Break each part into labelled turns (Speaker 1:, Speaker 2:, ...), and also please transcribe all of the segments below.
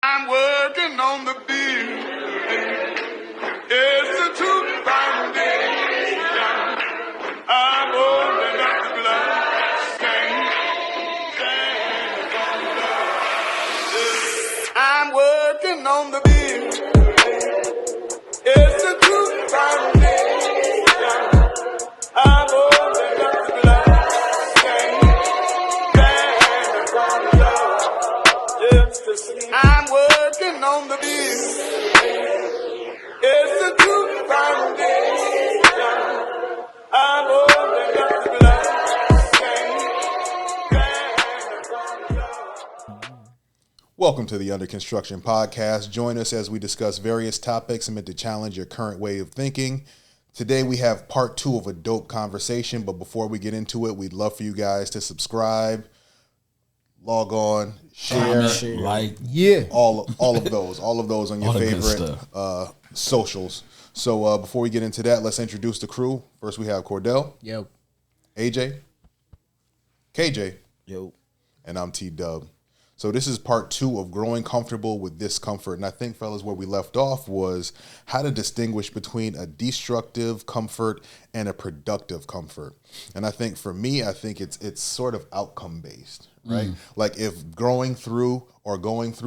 Speaker 1: I'm working on the beat. It's a true foundation. I'm holding up the blood. I'm working on the beat. It's a true foundation. I'm holding up the blood. I'm working on the beat. It's a true foundation. I'm holding up the blood.
Speaker 2: Welcome to the Under Construction Podcast. Join us as we discuss various topics meant to challenge your current way of thinking. Today we have part 2 of a dope conversation, but before we get into it, we'd love for you guys to subscribe, log on, share,
Speaker 3: like,
Speaker 2: all of those on your favorite socials. So before we get into that, let's introduce the crew. First, we have Cordell.
Speaker 4: Yo.
Speaker 2: AJ. KJ.
Speaker 4: Yo.
Speaker 2: And I'm T-Dub. So this is part 2 of growing comfortable with discomfort. And I think, fellas, where we left off was how to distinguish between a destructive comfort and a productive comfort. And I think for me, it's sort of outcome based, right? Like if going through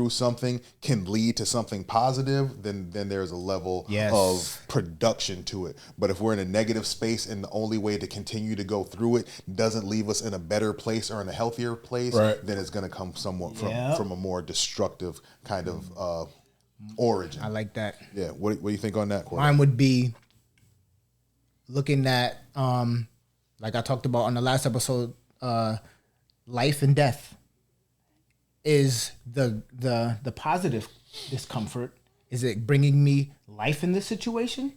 Speaker 2: something can lead to something positive, then there's a level of production to it. But if we're in a negative space and the only way to continue to go through it doesn't leave us in a better place or in a healthier place, then it's going to come somewhat from a more destructive kind of origin.
Speaker 4: I like that.
Speaker 2: Yeah. What do you think on that, Corey?
Speaker 4: Mine would be looking at, like I talked about on the last episode, life and death. Is the positive discomfort, is it bringing me life in this situation?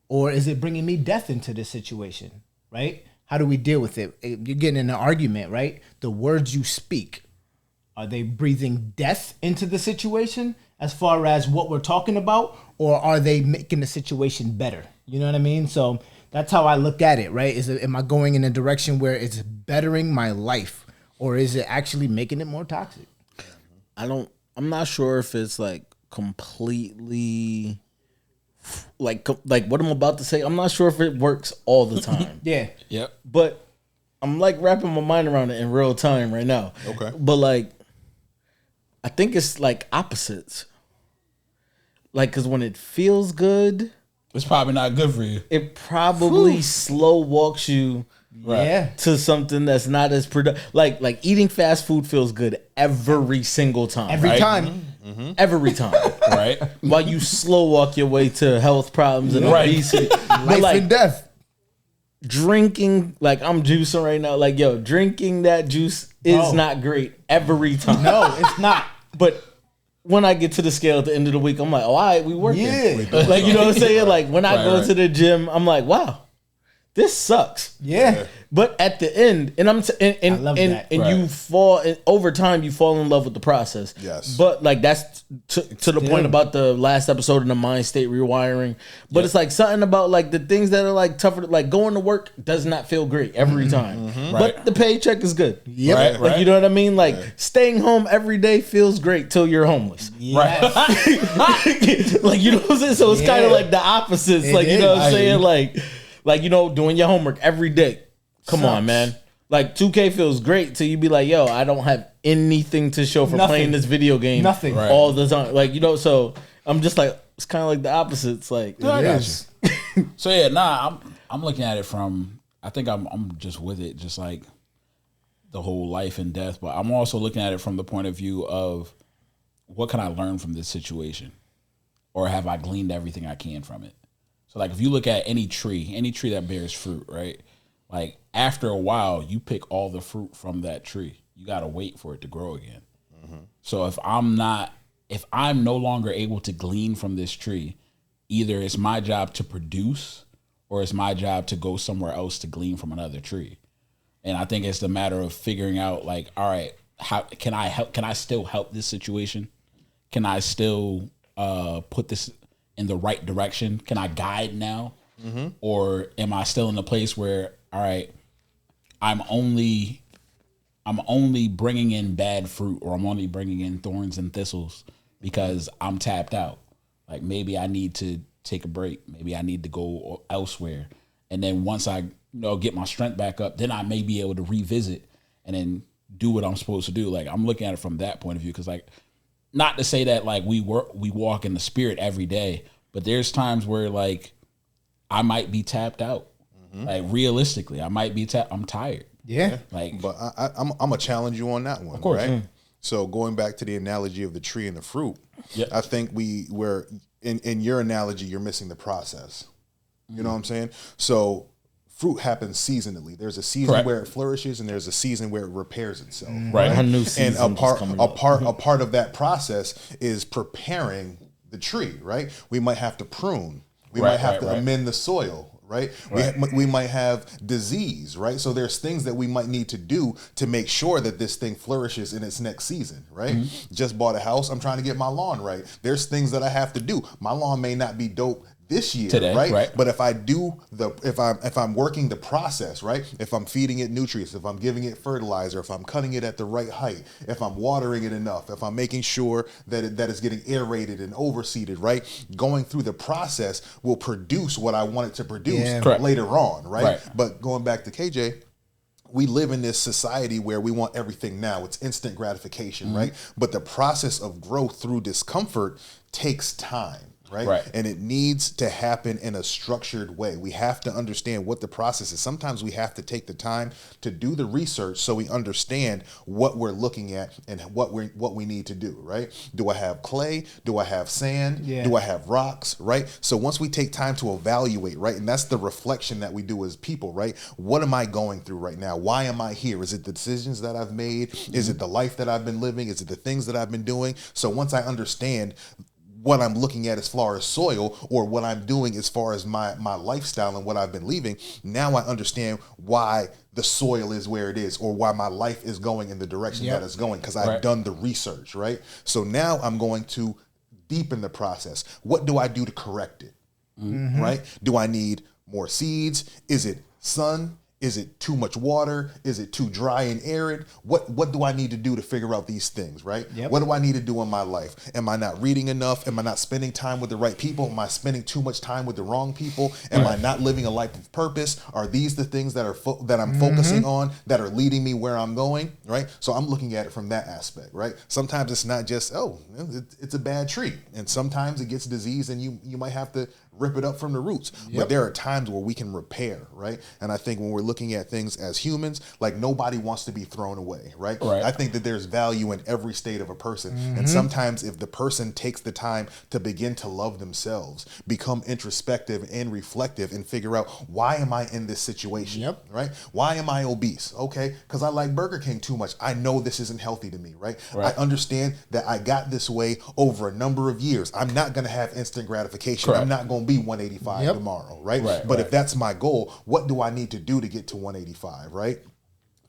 Speaker 4: Or is it bringing me death into this situation, right? How do we deal with it? You're getting in an argument, right? The words you speak, are they breathing death into the situation as far as what we're talking about? Or are they making the situation better? You know what I mean? So that's how I look at it, right? Am I going in a direction where it's bettering my life? Or is it actually making it more toxic?
Speaker 3: I'm not sure if it's like completely like what I'm about to say. I'm not sure if it works all the time.
Speaker 4: Yep.
Speaker 3: But I'm like wrapping my mind around it in real time right now.
Speaker 2: Okay.
Speaker 3: But like, I think it's like opposites. Like, cause when it feels good,
Speaker 5: it's probably not good for you.
Speaker 3: It probably slow walks you to something that's not as productive. Like eating fast food feels good every single time.
Speaker 4: Every time.
Speaker 3: Mm-hmm. Every time.
Speaker 5: Right.
Speaker 3: While you slow walk your way to health problems and obesity.
Speaker 4: Life and death.
Speaker 3: Drinking, like I'm juicing right now. Like, yo, drinking that juice is not great every time.
Speaker 4: No, it's not.
Speaker 3: But when I get to the scale at the end of the week, I'm like, oh, all right, we working.
Speaker 4: Yeah.
Speaker 3: Like, you know what I'm saying? Like when I go to the gym, I'm like, wow, this sucks.
Speaker 4: Yeah.
Speaker 3: But at the end, and you fall over time, you fall in love with the process.
Speaker 2: Yes.
Speaker 3: But like that's to the point about the last episode in the mind state rewiring. But it's like something about like the things that are like tougher. Like going to work does not feel great every time, but the paycheck is good.
Speaker 5: Right.
Speaker 3: Like you know what I mean? Like staying home every day feels great till you're homeless.
Speaker 4: Yes.
Speaker 3: Right. Like you know what I'm saying? So it's kind of like the opposites. Like you know what I'm saying? Like, you know, doing your homework every day. Come on, man. Like, 2K feels great till you be like, yo, I don't have anything to show for playing this video game all the time. Like, you know, so I'm just like, it's kind of like the opposite. It's like,
Speaker 5: So, yeah, I'm looking at it from, I think I'm just with it, just like the whole life and death. But I'm also looking at it from the point of view of what can I learn from this situation? Or have I gleaned everything I can from it? So, like, if you look at any tree that bears fruit, right? Like, after a while, you pick all the fruit from that tree. You got to wait for it to grow again. So, if I'm no longer able to glean from this tree, either it's my job to produce or it's my job to go somewhere else to glean from another tree. And I think it's the matter of figuring out, like, all right, how can I help? Can I still help this situation? Can I still put this in the right direction? Can I guide now? Or am I still in a place where, all right, I'm only I'm only bringing in bad fruit, or I'm only bringing in thorns and thistles because I'm tapped out. Like maybe I need to take a break. Maybe I need to go elsewhere. And then once I get my strength back up, then I may be able to revisit and then do what I'm supposed to do. Like I'm looking at it from that point of view, because like, not to say that like we walk in the spirit every day, but there's times where like I might be tapped out. Like realistically, I might be I'm tired.
Speaker 4: Yeah.
Speaker 5: Like,
Speaker 2: But I'm gonna challenge you on that one,
Speaker 5: of course.
Speaker 2: right? So going back to the analogy of the tree and the fruit, I think we're in your analogy, you're missing the process. You know what I'm saying? So fruit happens seasonally. There's a season where it flourishes, and there's a season where it repairs itself.
Speaker 5: Right.
Speaker 3: A new season
Speaker 2: And a
Speaker 3: coming
Speaker 2: part of that process is preparing the tree, right? We might have to prune. We might have to amend the soil, right? We might have disease, right? So there's things that we might need to do to make sure that this thing flourishes in its next season, right? Just bought a house. I'm trying to get my lawn right. There's things that I have to do. My lawn may not be dope this year,
Speaker 5: today,
Speaker 2: right? But if I do if I'm working the process, right? If I'm feeding it nutrients, if I'm giving it fertilizer, if I'm cutting it at the right height, if I'm watering it enough, if I'm making sure that it's getting aerated and overseeded, right? Going through the process will produce what I want it to produce later on, right? But going back to KJ, we live in this society where we want everything now. It's instant gratification, right? But the process of growth through discomfort takes time. Right? And it needs to happen in a structured way. We have to understand what the process is. Sometimes we have to take the time to do the research so we understand what we're looking at and what we need to do, right? Do I have clay? Do I have sand? Do I have rocks, right? So once we take time to evaluate, right? And that's the reflection that we do as people, right? What am I going through right now? Why am I here? Is it the decisions that I've made? Is it the life that I've been living? Is it the things that I've been doing? So once I understand what I'm looking at as far as soil, or what I'm doing as far as my lifestyle and what I've been leaving, now I understand why the soil is where it is, or why my life is going in the direction that it's going, because I've done the research, right? So now I'm going to deepen the process. What do I do to correct it, right? Do I need more seeds? Is it sun? Is it too much water? Is it too dry and arid? What do I need to do to figure out these things, right? What do I need to do in my life? Am I not reading enough? Am I not spending time with the right people? Am I spending too much time with the wrong people? Am I not living a life of purpose? Are these the things that I'm focusing on that are leading me where I'm going, right? So I'm looking at it from that aspect, right? Sometimes it's not just, it's a bad tree. And sometimes it gets diseased and you might have to rip it up from the roots. But there are times where we can repair, right? And I think when we're looking at things as humans, like nobody wants to be thrown away, right? I think that there's value in every state of a person. And sometimes if the person takes the time to begin to love themselves, become introspective and reflective, and figure out, why am I in this situation, right? Why am I obese? Okay, because I like Burger King too much. I know this isn't healthy to me, right? I understand that I got this way over a number of years. I'm not going to have instant gratification. I'm not going to be 185 tomorrow, right? But if that's my goal, what do I need to do to get to 185, right?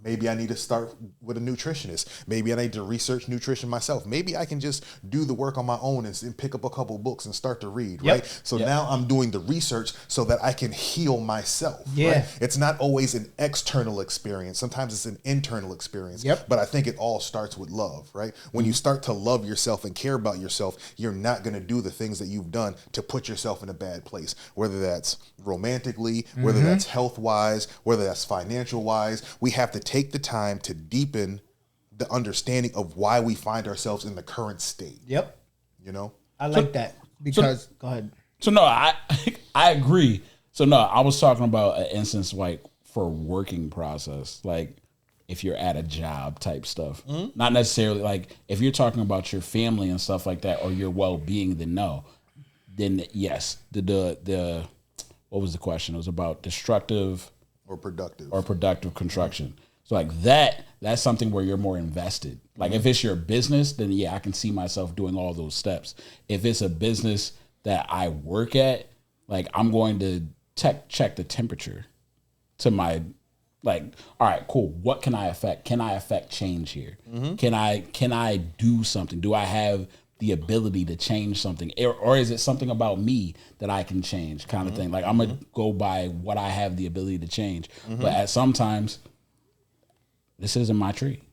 Speaker 2: Maybe I need to start with a nutritionist. Maybe I need to research nutrition myself. Maybe I can just do the work on my own and pick up a couple books and start to read, right? So now I'm doing the research so that I can heal myself, right? It's not always an external experience. Sometimes it's an internal experience. But I think it all starts with love, right? When you start to love yourself and care about yourself, you're not going to do the things that you've done to put yourself in a bad place, whether that's romantically, whether that's health-wise, whether that's financial-wise. We have to take the time to deepen the understanding of why we find ourselves in the current state. You know?
Speaker 4: I like that because go ahead.
Speaker 5: So no, I agree. So no, I was talking about an instance like for working process, like if you're at a job type stuff. Not necessarily like if you're talking about your family and stuff like that, or your well-being, then no. Then yes, the what was the question? It was about destructive
Speaker 2: or
Speaker 5: productive construction. So like that's something where you're more invested. Like if it's your business, then yeah, I can see myself doing all those steps. If it's a business that I work at, like I'm going to check the temperature to my, like, all right, cool. What can I affect? Can I affect change here? Can I do something? Do I have the ability to change something, or is it something about me that I can change, kind of thing? Like I'm gonna go by what I have the ability to change, but at sometimes this isn't my tree.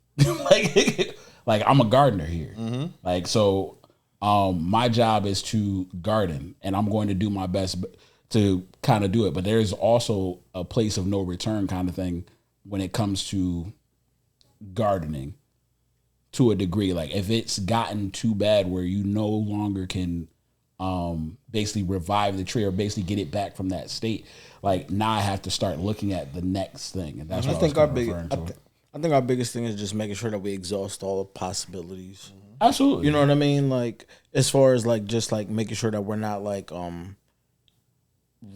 Speaker 5: like I'm a gardener here. Like, so my job is to garden, and I'm going to do my best to kind of do it. But there's also a place of no return kind of thing when it comes to gardening to a degree. Like, if it's gotten too bad where you no longer can basically revive the tree or basically get it back from that state, like, now I have to start looking at the next thing. And that's what I think
Speaker 3: I think our biggest thing is just making sure that we exhaust all the possibilities.
Speaker 5: Absolutely.
Speaker 3: You know what I mean? Like, as far as like just like making sure that we're not like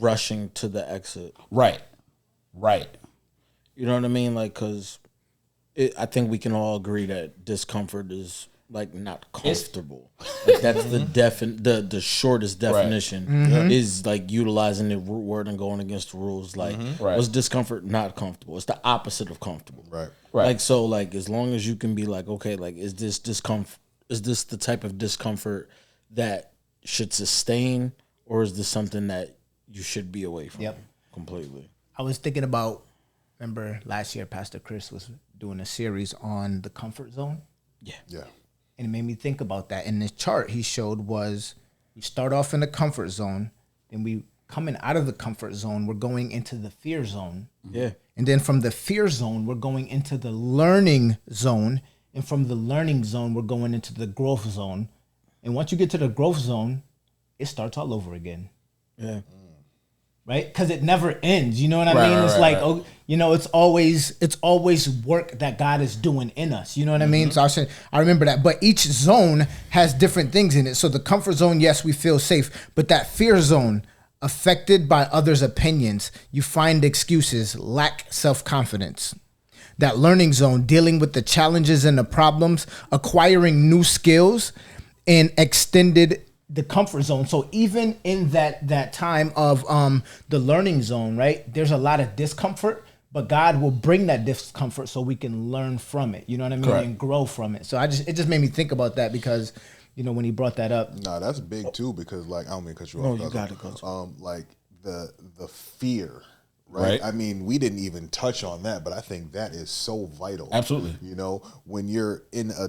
Speaker 3: rushing to the exit.
Speaker 5: Right.
Speaker 3: You know what I mean? Like, cause I think we can all agree that discomfort is like not comfortable. Like, that's the shortest definition is like utilizing the root word and going against the rules. Like, what's discomfort? Not comfortable. It's the opposite of comfortable.
Speaker 2: Right.
Speaker 3: Like, so like as long as you can be like, okay, like is this discomfort? Is this the type of discomfort that should sustain, or is this something that you should be away from?
Speaker 4: Yep.
Speaker 3: Completely.
Speaker 4: I was thinking about, remember last year Pastor Chris was doing a series on the comfort zone?
Speaker 2: Yeah.
Speaker 4: And it made me think about that. And the chart he showed was we start off in the comfort zone, then we coming out of the comfort zone, we're going into the fear zone.
Speaker 3: Yeah.
Speaker 4: And then from the fear zone, we're going into the learning zone. And from the learning zone, we're going into the growth zone. And once you get to the growth zone, it starts all over again.
Speaker 3: Yeah.
Speaker 4: Right? Because it never ends. You know what I mean? It's like, oh, you know, it's always work that God is doing in us. You know what I mean? So I remember that. But each zone has different things in it. So the comfort zone, yes, we feel safe. But that fear zone, affected by others' opinions, you find excuses, lack self-confidence. That learning zone, dealing with the challenges and the problems, acquiring new skills, and extended the comfort zone. So even in that time of the learning zone, right, there's a lot of discomfort, but God will bring that discomfort so we can learn from it. You know what I mean?
Speaker 5: Correct.
Speaker 4: And grow from it. So it just made me think about that because, you know, when he brought that up.
Speaker 2: No, that's big too, because like, I don't mean to cut you
Speaker 3: No,
Speaker 2: off.
Speaker 3: you got it, Coach.
Speaker 2: Like the fear, right? I mean, we didn't even touch on that, but I think that is so vital.
Speaker 5: Absolutely.
Speaker 2: You know, when you're in a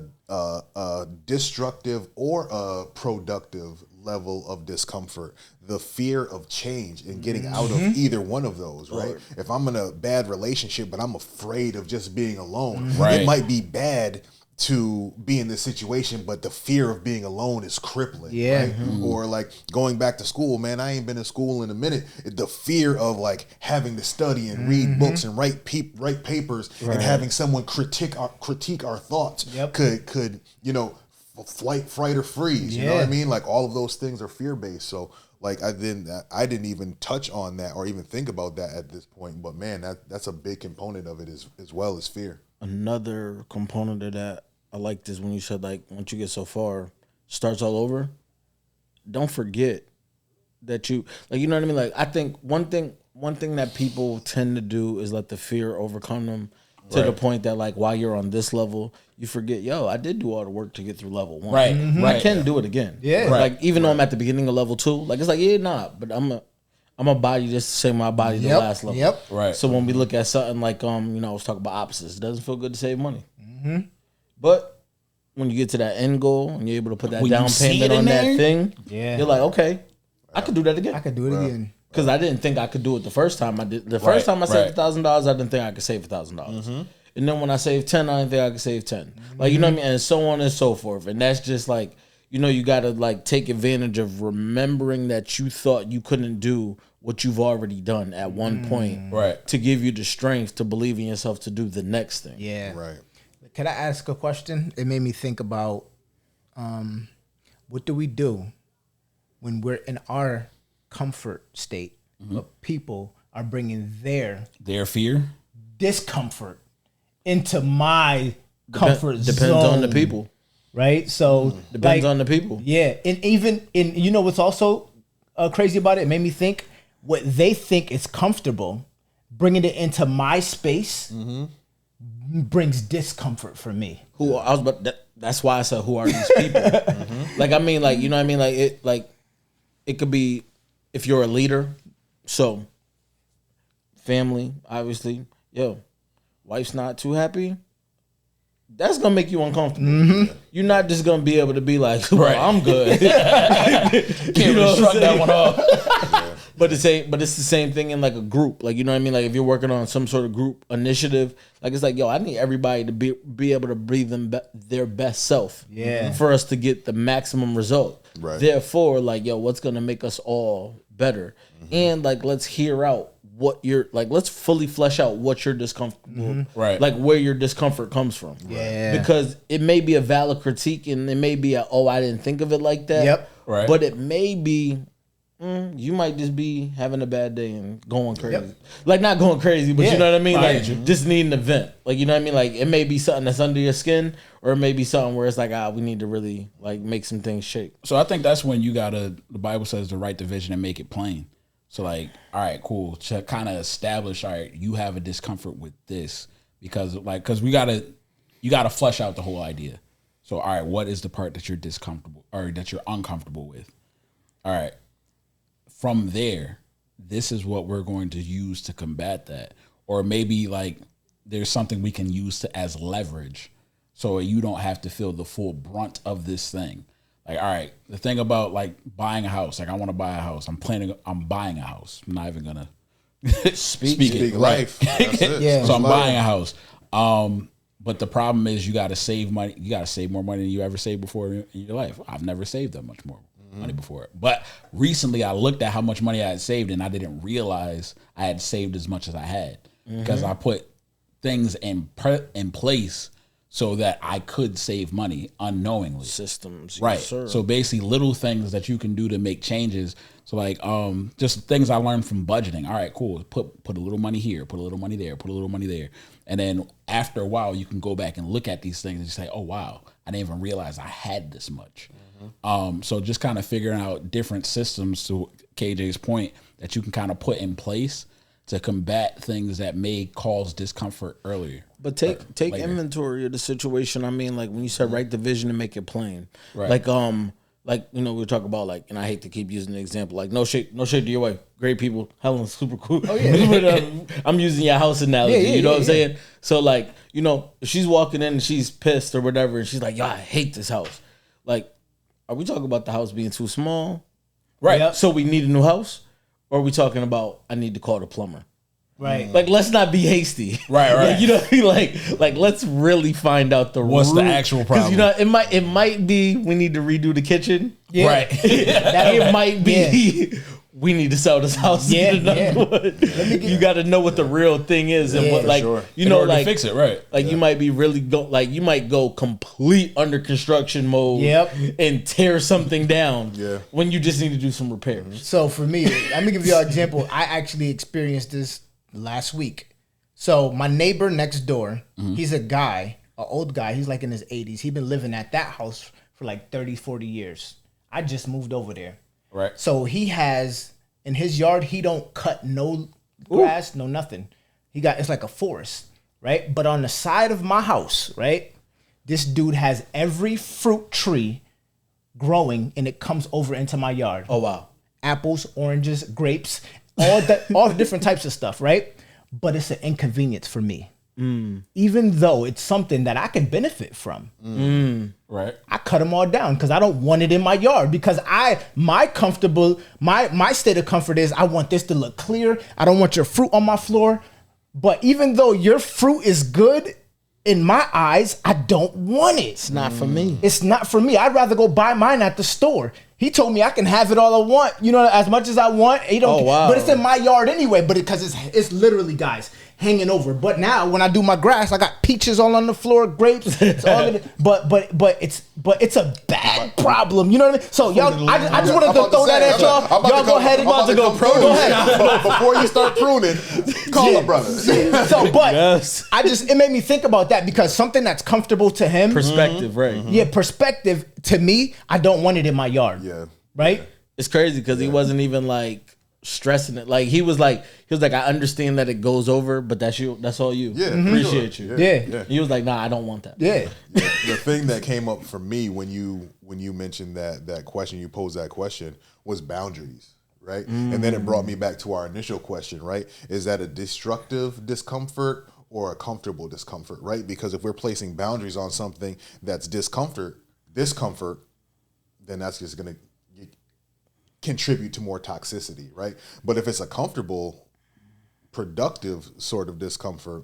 Speaker 2: destructive or a productive level of discomfort, the fear of change and getting out of either one of those, right? If I'm in a bad relationship, but I'm afraid of just being alone, it might be bad to be in this situation, but the fear of being alone is crippling.
Speaker 4: Yeah.
Speaker 2: Right? Or like going back to school, man, I ain't been in school in a minute. The fear of like having to study and read books and write papers and having someone critique our thoughts could, you know, flight, fright, or freeze. You know what I mean? Like all of those things are fear based. So like I didn't even touch on that or even think about that at this point. But man, that's a big component of it as well as fear.
Speaker 3: Another component of that, I like this when you said like once you get so far, starts all over. Don't forget that you like, you know what I mean? Like I think one thing that people tend to do is let the fear overcome them to the point that like while you're on this level, you forget, yo, I did do all the work to get through level 1.
Speaker 5: Right.
Speaker 3: I can do it again.
Speaker 4: Yeah.
Speaker 3: Like even though I'm at the beginning of level 2, like it's like, yeah, nah, but I'm a body just the same I body the last level.
Speaker 4: Yep.
Speaker 5: Right.
Speaker 3: So when we look at something like you know, I was talking about opposites. It doesn't feel good to save money. But when you get to that end goal and you're able to put that
Speaker 5: When
Speaker 3: down
Speaker 5: you see
Speaker 3: payment
Speaker 5: it in
Speaker 3: on that
Speaker 5: there,
Speaker 3: thing,
Speaker 4: Yeah.
Speaker 3: you're like, okay, I could do that
Speaker 4: I
Speaker 3: again.
Speaker 4: could do it again.
Speaker 3: Because I didn't think I could do it the first time I did. The first time I saved $1,000, I didn't think I could save $1,000. And then when I saved 10, I didn't think I could save 10. Like, you know what I mean? And so on and so forth. And that's just like, you know, you got to like take advantage of remembering that you thought you couldn't do what you've already done at one point,
Speaker 5: Right.
Speaker 3: to give you the strength to believe in yourself to do the next thing.
Speaker 4: Yeah.
Speaker 2: Right.
Speaker 4: Can I ask a question? It made me think about what do we do when we're in our comfort state, but people are bringing their
Speaker 5: fear.
Speaker 4: discomfort into my comfort zone.
Speaker 3: Depends on the people.
Speaker 4: Right? So
Speaker 3: Depends on the people.
Speaker 4: Yeah, and even in you know what's also crazy about it? It made me think what they think is comfortable, bringing it into my space brings discomfort for me.
Speaker 3: That's why I said, who are these people? Like, I mean, like, you know what I mean? Like it could be if you're a leader. So family, obviously, yo, wife's not too happy. that's gonna make you uncomfortable. You're not just gonna be able to be like, well, I'm good.
Speaker 5: Can't really shrug that one off.
Speaker 3: But it's the same thing in like a group. Like, you know what I mean? Like if you're working on some sort of group initiative, like it's like, yo, I need everybody to be able to breathe their best self.
Speaker 4: Yeah.
Speaker 3: For us to get the maximum result.
Speaker 2: Right.
Speaker 3: Therefore, like, yo, what's gonna make us all better? And like, let's hear out what you're like. Let's fully flesh out what you're discomfortable,
Speaker 5: Right?
Speaker 3: Like where your discomfort comes from.
Speaker 4: Yeah.
Speaker 3: Because it may be a valid critique, and it may be I didn't think of it like that.
Speaker 4: Yep.
Speaker 5: Right.
Speaker 3: But it may be. You might just be having a bad day and going crazy.
Speaker 4: Yep.
Speaker 3: Like not going crazy, but you know what I mean?
Speaker 5: I
Speaker 3: Like
Speaker 5: get you.
Speaker 3: just needing an event. Like, you know what I mean? Like it may be something that's under your skin, or it may be something where it's like, we need to really like make some things shake.
Speaker 5: So I think that's when you gotta. The Bible says to write the vision and make it plain. So like, all right, cool. To kind of establish, all right, you have a discomfort with this because you gotta flesh out the whole idea. So all right, what is the part that you're discomfortable or that you're uncomfortable with? All right. From there, this is what we're going to use to combat that. Or maybe like there's something we can use as leverage so you don't have to feel the full brunt of this thing. Like, all right, the thing about like buying a house, like I want to buy a house. I'm buying a house. I'm not even going to speak it.
Speaker 2: life. That's it.
Speaker 4: Yeah.
Speaker 5: So I'm buying a house. But the problem is you got to save money. You got to save more money than you ever saved before in your life. I've never saved that much more money before. But recently I looked at how much money I had saved and I didn't realize I had saved as much as I had because I put things in place so that I could save money unknowingly.
Speaker 3: Systems.
Speaker 5: Right.
Speaker 3: Yes, sir.
Speaker 5: So basically little things that you can do to make changes. So like just things I learned from budgeting. All right, cool. Put a little money here, put a little money there, put a little money there. And then after a while you can go back and look at these things and say, oh wow, I didn't even realize I had this much. So just kind of figuring out different systems to KJ's point that you can kind of put in place to combat things that may cause discomfort earlier.
Speaker 3: But take
Speaker 5: later.
Speaker 3: inventory of the situation. I mean, like when you said write the vision and make it plain.
Speaker 5: Right.
Speaker 3: Like you know, we talk about like, and I hate to keep using the example, like no shade to your wife, great people, Helen's super cool. Oh yeah. But I'm using your house analogy.
Speaker 4: Yeah,
Speaker 3: you know what I'm
Speaker 4: yeah.
Speaker 3: saying? So like, you know, if she's walking in and she's pissed or whatever, and she's like, yo, I hate this house. Like, are we talking about the house being too small?
Speaker 5: Right.
Speaker 4: Yep.
Speaker 3: So we need a new house? Or are we talking about I need to call the plumber?
Speaker 4: Right.
Speaker 3: Like, let's not be hasty.
Speaker 5: Right, right.
Speaker 3: Like, you know what I mean? Like let's really find out
Speaker 5: What's the
Speaker 3: root.
Speaker 5: actual
Speaker 3: 'Cause,
Speaker 5: problem?
Speaker 3: you know, it might be we need to redo the kitchen.
Speaker 4: Yeah.
Speaker 5: Right.
Speaker 3: It might be we need to sell this house.
Speaker 4: Yeah,
Speaker 3: and get another one. You got to know what the real thing is and
Speaker 4: Yeah,
Speaker 3: what,
Speaker 4: for
Speaker 3: like,
Speaker 2: sure.
Speaker 3: you
Speaker 5: In
Speaker 3: know,
Speaker 5: order
Speaker 3: like
Speaker 5: to fix it, right?
Speaker 3: Like you might be really you might go complete under construction mode.
Speaker 4: Yep.
Speaker 3: And tear something down.
Speaker 2: Yeah.
Speaker 3: When you just need to do some repairs.
Speaker 4: So for me, let me give you an example. I actually experienced this last week. So my neighbor next door, he's a guy, an old guy. He's like in his 80s. He's been living at that house for like 30, 40 years. I just moved over there.
Speaker 5: Right.
Speaker 4: So he has, in his yard, he don't cut no grass, no nothing. It's like a forest, right? But on the side of my house, right, this dude has every fruit tree growing and it comes over into my yard.
Speaker 3: Oh wow.
Speaker 4: Apples, oranges, grapes, all the different types of stuff, right? But it's an inconvenience for me. Even though it's something that I can benefit from.
Speaker 5: Right.
Speaker 4: I cut them all down because I don't want it in my yard because my state of comfort is I want this to look clear. I don't want your fruit on my floor. But even though your fruit is good, in my eyes, I don't want it.
Speaker 3: It's not for me.
Speaker 4: It's not for me. I'd rather go buy mine at the store. He told me I can have it all I want, you know, as much as I want. He don't,
Speaker 3: Oh, wow.
Speaker 4: But it's in my yard anyway. But because it's literally, guys, hanging over. But now when I do my grass, I got peaches all on the floor, grapes. It's all in it. But it's a bad problem. You know what I mean? So y'all, I just wanted to throw that at y'all. Y'all go ahead and go ahead.
Speaker 2: Before you start pruning, call a brother.
Speaker 4: So, but
Speaker 3: Yes.
Speaker 4: it made me think about that because something that's comfortable to him,
Speaker 3: Perspective, right?
Speaker 4: yeah, perspective to me, I don't want it in my yard.
Speaker 2: Yeah.
Speaker 4: Right?
Speaker 3: It's crazy because he wasn't even like stressing it. Like he was like, I understand that it goes over, but that's you. That's all you.
Speaker 2: Yeah,
Speaker 3: Appreciate
Speaker 2: sure.
Speaker 3: you.
Speaker 4: Yeah.
Speaker 3: He was like, nah, I don't want that.
Speaker 4: Yeah.
Speaker 2: The thing that came up for me when you mentioned that question, you posed that question, was boundaries, right? And then it brought me back to our initial question, right? Is that a destructive discomfort or a comfortable discomfort, right? Because if we're placing boundaries on something that's discomfort, then that's just going to contribute to more toxicity, right? But if it's a comfortable, productive sort of discomfort,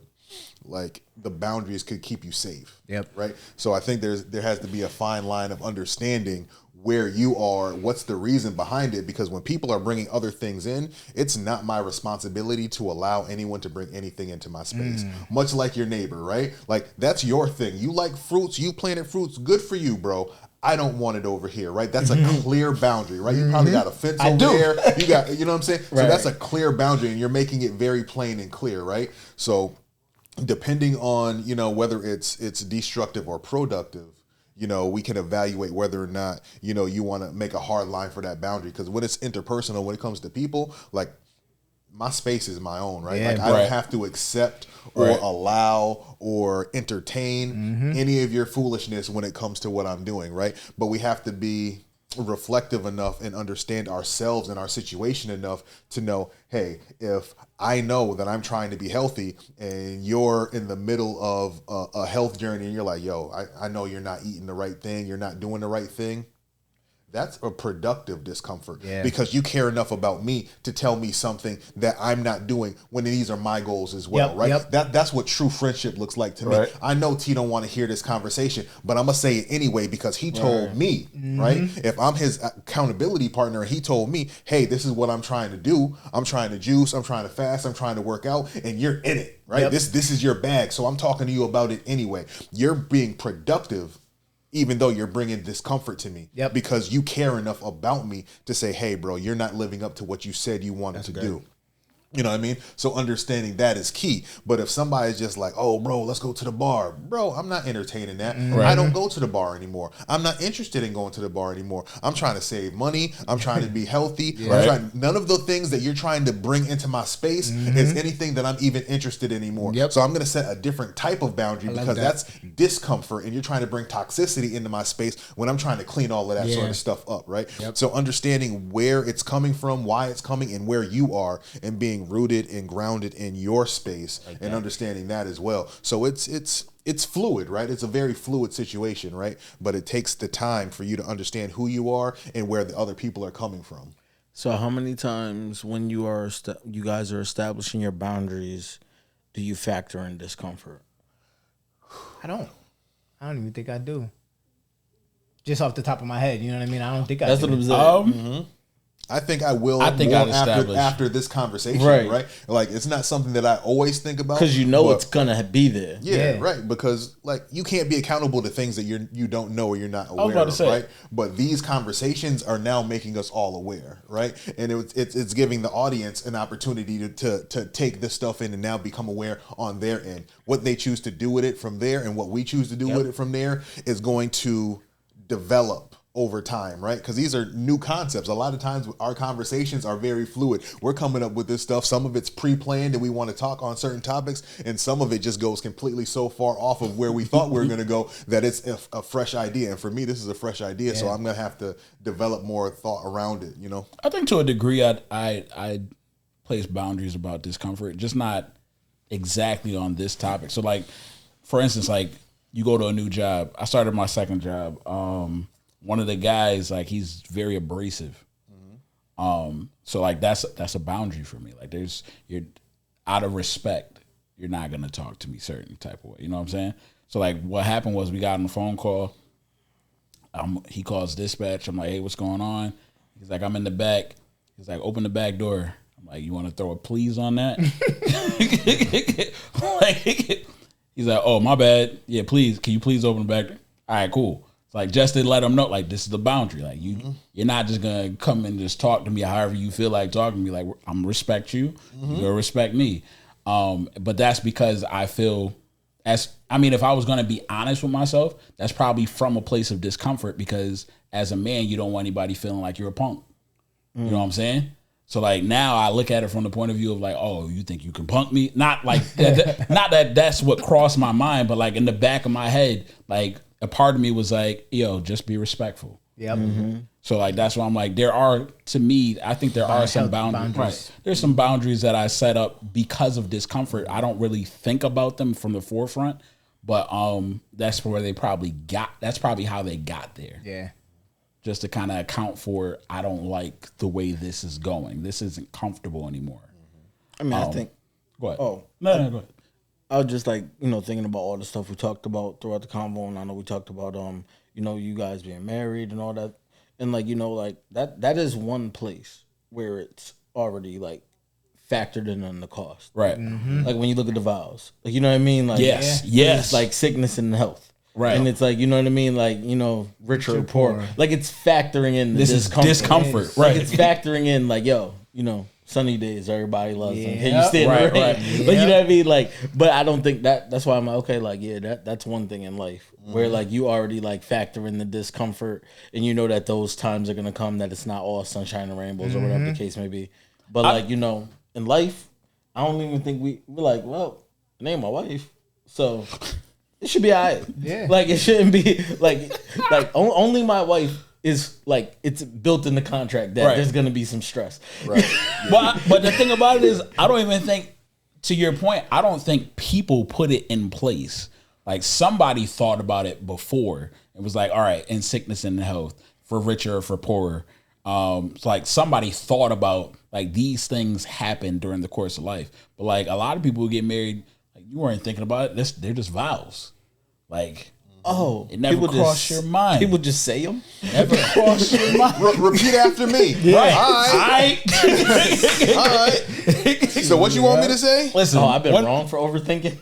Speaker 2: like the boundaries could keep you safe.
Speaker 4: Yep.
Speaker 2: Right. So I think there has to be a fine line of understanding where you are, what's the reason behind it, because when people are bringing other things in, it's not my responsibility to allow anyone to bring anything into my space. Much like your neighbor, right? Like that's your thing. You like fruits, you planted fruits, good for you, bro. I don't want it over here, right? That's a clear boundary, right? You probably got a fence over there. You got, you know what I'm saying? So that's a clear boundary, and you're making it very plain and clear, right? So depending on, you know, whether it's destructive or productive, you know, we can evaluate whether or not, you know, you want to make a hard line for that boundary. Because when it's interpersonal, when it comes to people, like my space is my own, right?
Speaker 4: Yeah,
Speaker 2: like I don't have to accept or allow or entertain any of your foolishness when it comes to what I'm doing, right? But we have to be reflective enough and understand ourselves and our situation enough to know, hey, if I know that I'm trying to be healthy and you're in the middle of a health journey and you're like, yo, I know you're not eating the right thing, you're not doing the right thing. That's a productive discomfort because you care enough about me to tell me something that I'm not doing when these are my goals as well, right? That's what true friendship looks like to me. I know T don't want to hear this conversation, but I'm going to say it anyway because he told me, right? If I'm his accountability partner and he told me, hey, this is what I'm trying to do. I'm trying to juice, I'm trying to fast, I'm trying to work out, and you're in it, right? This is your bag, so I'm talking to you about it anyway. You're being productive even though you're bringing discomfort to me because you care enough about me to say, hey, bro, you're not living up to what you said you wanted to do. You know what I mean? So understanding that is key. But if somebody's just like, oh, bro, let's go to the bar. Bro, I'm not entertaining that. I don't go to the bar anymore. I'm not interested in going to the bar anymore. I'm trying to save money. I'm trying to be healthy. None of the things that you're trying to bring into my space is anything that I'm even interested in anymore. So I'm going to set a different type of boundary because that's discomfort and you're trying to bring toxicity into my space when I'm trying to clean all of that sort of stuff up, right? So understanding where it's coming from, why it's coming, and where you are, and being rooted and grounded in your space and understanding that as well. So it's fluid, right? It's a very fluid situation, right? But it takes the time for you to understand who you are and where the other people are coming from.
Speaker 3: So how many times when you guys are establishing your boundaries do you factor in discomfort?
Speaker 4: I don't even think I do. Just off the top of my head, you know what I mean? I don't think I do.
Speaker 3: That's what I'm saying.
Speaker 2: I think I will.
Speaker 5: I think I'd
Speaker 2: after this conversation, right? Like it's not something that I always think about
Speaker 3: because you know it's gonna be there.
Speaker 2: Yeah, right. Because like you can't be accountable to things that you don't know or you're not aware of, right? But these conversations are now making us all aware, right? And it's giving the audience an opportunity to take this stuff in and now become aware on their end. What they choose to do with it from there and what we choose to do with it from there is going to develop over time, right? Because these are new concepts. A lot of times our conversations are very fluid. We're coming up with this stuff. Some of it's pre-planned and we want to talk on certain topics, and some of it just goes completely so far off of where we thought we were going to go that it's a fresh idea. And for me, this is a fresh idea, so I'm going to have to develop more thought around it, you know?
Speaker 5: I think to a degree I place boundaries about discomfort, just not exactly on this topic. So like, for instance, like you go to a new job. I started my second job. One of the guys, like, he's very abrasive. So like that's a boundary for me. Like you're out of respect, you're not gonna talk to me certain type of way. You know what I'm saying? So like what happened was we got on the phone call. He calls dispatch. I'm like, hey, what's going on? He's like, I'm in the back. He's like, open the back door. I'm like, you want to throw a please on that? Like, he's like, oh, my bad. Yeah, please. Can you please open the back door? All right, cool. It's like just to let them know, like, this is the boundary. Like you're not just gonna come and just talk to me however you feel like talking to me. Like I'm gonna respect you, you're gonna respect me. But that's because I feel if I was gonna be honest with myself, that's probably from a place of discomfort because as a man, you don't want anybody feeling like you're a punk. You know what I'm saying? So like now I look at it from the point of view of like, oh, you think you can punk me? Not like not that that's what crossed my mind, but like in the back of my head, like a part of me was like, yo, just be respectful.
Speaker 4: Yep.
Speaker 5: So like that's why I'm like to me I think there are some boundaries. Right. There's some boundaries that I set up because of discomfort. I don't really think about them from the forefront, but that's where they probably got. That's probably how they got there.
Speaker 4: Yeah.
Speaker 5: Just to kind of account for I don't like the way this is going. This isn't comfortable anymore.
Speaker 3: I mean, I think.
Speaker 5: Go ahead.
Speaker 3: Oh
Speaker 5: no, go ahead.
Speaker 3: I was just like, thinking about all the stuff we talked about throughout the convo, and I know we talked about you guys being married and all that, and like like that is one place where it's already like factored in the cost,
Speaker 5: Right?
Speaker 3: Like when you look at the vows, like you know what I mean, like
Speaker 5: Yes.
Speaker 3: it's like sickness and health,
Speaker 5: Right?
Speaker 3: And it's like you know what I mean, like rich or poor, like it's factoring in the
Speaker 5: This is discomfort,
Speaker 3: like
Speaker 5: right?
Speaker 3: it's factoring in like sunny days, everybody loves them. Can you
Speaker 4: Yep.
Speaker 3: stand
Speaker 5: Right,
Speaker 3: the rain?
Speaker 5: right.
Speaker 3: But you know what I mean? Like, but I don't think that's why I'm like, okay, like, that's one thing in life where like you already like factor in the discomfort and you know that those times are gonna come, that it's not all sunshine and rainbows or whatever the case may be. But like, in life, I don't even think we're like, well, it ain't my wife. So it should be all right.
Speaker 4: Yeah.
Speaker 3: Like it shouldn't be like only my wife is like it's built in the contract that
Speaker 5: Right.
Speaker 3: there's gonna be some stress.
Speaker 2: Right.
Speaker 5: But the thing about it is, I don't even think, to your point, I don't think people put it in place. Like somebody thought about it before. It was like, all right, in sickness and health, for richer or for poorer. It's like somebody thought about like these things happen during the course of life. But like a lot of people who get married, like you weren't thinking about it. They're just vows. Like,
Speaker 3: Oh,
Speaker 5: it never
Speaker 3: people
Speaker 5: crossed your mind.
Speaker 3: People just say them.
Speaker 5: Never crossed your mind.
Speaker 2: Repeat after me.
Speaker 5: Right.
Speaker 2: All right. All right. So what you want me to say?
Speaker 5: Listen,
Speaker 3: Oh, I've been
Speaker 5: when-
Speaker 3: wrong for overthinking.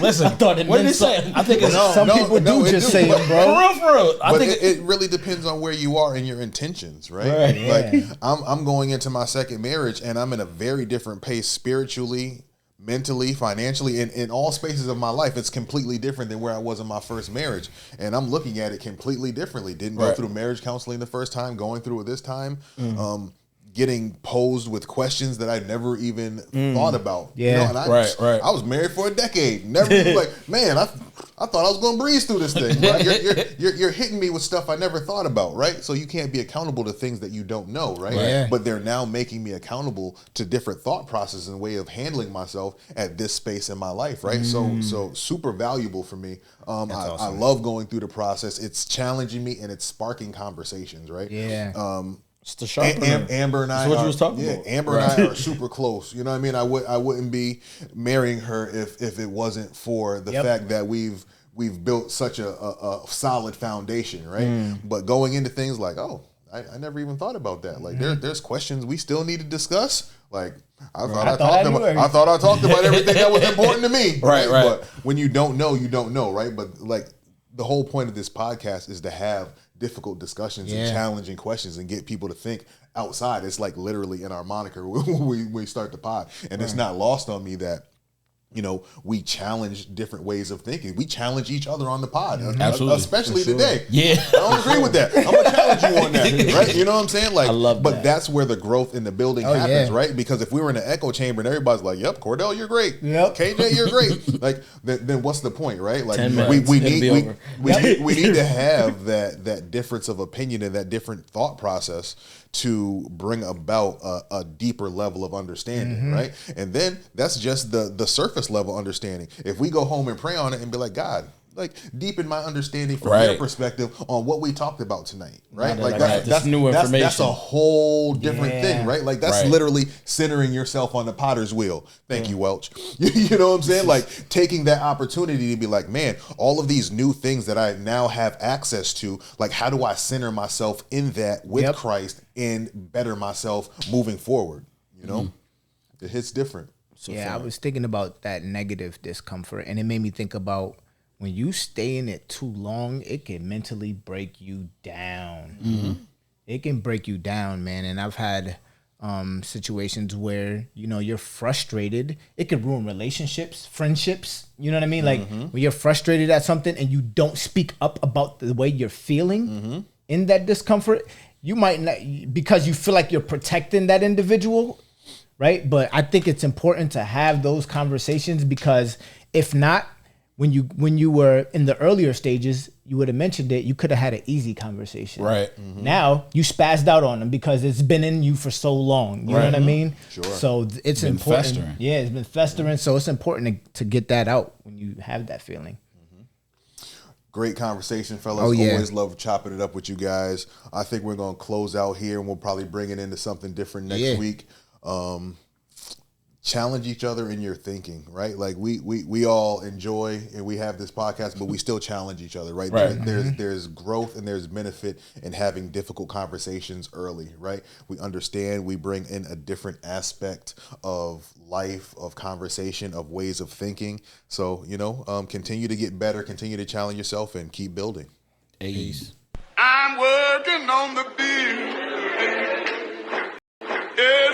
Speaker 5: Listen,
Speaker 3: I thought it
Speaker 5: what did
Speaker 3: meant
Speaker 5: it say?
Speaker 3: something.
Speaker 5: I think it's
Speaker 2: No,
Speaker 4: Some
Speaker 2: no,
Speaker 4: people
Speaker 2: no,
Speaker 4: do
Speaker 2: it
Speaker 4: just
Speaker 2: do,
Speaker 4: say
Speaker 2: but-
Speaker 4: them, bro.
Speaker 5: for real. I
Speaker 2: But
Speaker 5: think
Speaker 2: it really depends on where you are and your intentions, right?
Speaker 5: Right.
Speaker 2: Like I'm going into my second marriage and I'm in a very different pace spiritually, mentally, financially, in all spaces of my life. It's completely different than where I was in my first marriage. And I'm looking at it completely differently. Didn't go
Speaker 5: Right.
Speaker 2: through marriage counseling the first time, going through it this time. Getting posed with questions that I never even thought about.
Speaker 4: Yeah.
Speaker 2: and
Speaker 5: Right.
Speaker 2: I was married for a decade. Never like, man, I thought I was gonna breeze through this thing. Right? You're hitting me with stuff I never thought about, right? So you can't be accountable to things that you don't know, right?
Speaker 4: Yeah.
Speaker 2: But they're now making me accountable to different thought processes and way of handling myself at this space in my life, right? So super valuable for me. I love going through the process. It's challenging me and it's sparking conversations, right?
Speaker 4: Yeah.
Speaker 3: It's the sharpener.
Speaker 2: Amber and I
Speaker 3: That's what
Speaker 2: are,
Speaker 3: you was talking about.
Speaker 2: Amber and I are super close. You know what I mean? I wouldn't be marrying her if it wasn't for the
Speaker 4: Yep.
Speaker 2: fact that we've built such a solid foundation, right? But going into things like, I never even thought about that. Like there's questions we still need to discuss. Like I thought I talked about everything that was important to me.
Speaker 5: Right.
Speaker 2: But when you don't know, you don't know, right? But like the whole point of this podcast is to have difficult discussions and challenging questions and get people to think outside. It's like literally in our moniker when we start the pod. And it's not lost on me that, we challenge different ways of thinking. We challenge each other on the pod.
Speaker 5: Absolutely.
Speaker 2: Especially today.
Speaker 5: Yeah.
Speaker 2: I don't agree with that. I'm going to challenge you on that. Right? You know what I'm saying? Like,
Speaker 3: I love
Speaker 2: but
Speaker 3: that.
Speaker 2: that's where the growth in the building happens,
Speaker 4: yeah.
Speaker 2: right? Because if we were in an echo chamber and everybody's like, yep, Cordell, you're great.
Speaker 4: Yep.
Speaker 2: KJ, you're great. Like, then what's the point, right? Like,
Speaker 3: 10
Speaker 2: we
Speaker 3: minutes, it'll be
Speaker 2: need
Speaker 3: over.
Speaker 2: we need to have that difference of opinion and that different thought process to bring about a deeper level of understanding, right? And then that's just the surface level understanding. If we go home and pray on it and be like, God, like deepen my understanding from your
Speaker 5: Right.
Speaker 2: perspective on what we talked about tonight, right?
Speaker 3: that
Speaker 2: Like
Speaker 3: I got this new information.
Speaker 2: That's a whole different thing, right? Like that's
Speaker 5: Right.
Speaker 2: literally centering yourself on the potter's wheel. Thank you, Welch. You know what I'm saying? Like taking that opportunity to be like, man, all of these new things that I now have access to, like how do I center myself in that with Christ and better myself moving forward? You know, it hits different.
Speaker 4: I was thinking about that negative discomfort, and it made me think about when you stay in it too long, it can mentally break you down. It can break you down, man. And I've had situations where you're frustrated. It could ruin relationships, friendships. You know what I mean? Like when you're frustrated at something and you don't speak up about the way you're feeling in that discomfort, you might not, because you feel like you're protecting that individual. Right. But I think it's important to have those conversations because if not, when you were in the earlier stages, you would have mentioned it. You could have had an easy conversation.
Speaker 5: Right.
Speaker 4: Now you spazzed out on them because it's been in you for so long. You know what I mean?
Speaker 2: Sure.
Speaker 4: So it's
Speaker 5: Been
Speaker 4: important.
Speaker 5: festering.
Speaker 4: Yeah, it's been festering. So it's important to get that out when you have that feeling.
Speaker 2: Great conversation, fellas.
Speaker 4: Oh, yeah.
Speaker 2: Always love chopping it up with you guys. I think we're going to close out here, and we'll probably bring it into something different next week. Challenge each other in your thinking, right? Like we all enjoy and we have this podcast, but we still challenge each other, right?
Speaker 5: Right.
Speaker 2: There's growth and there's benefit in having difficult conversations early, right? We understand, we bring in a different aspect of life, of conversation, of ways of thinking. So, continue to get better, continue to challenge yourself, and keep building.
Speaker 5: Peace.
Speaker 1: I'm working on the building. Yeah.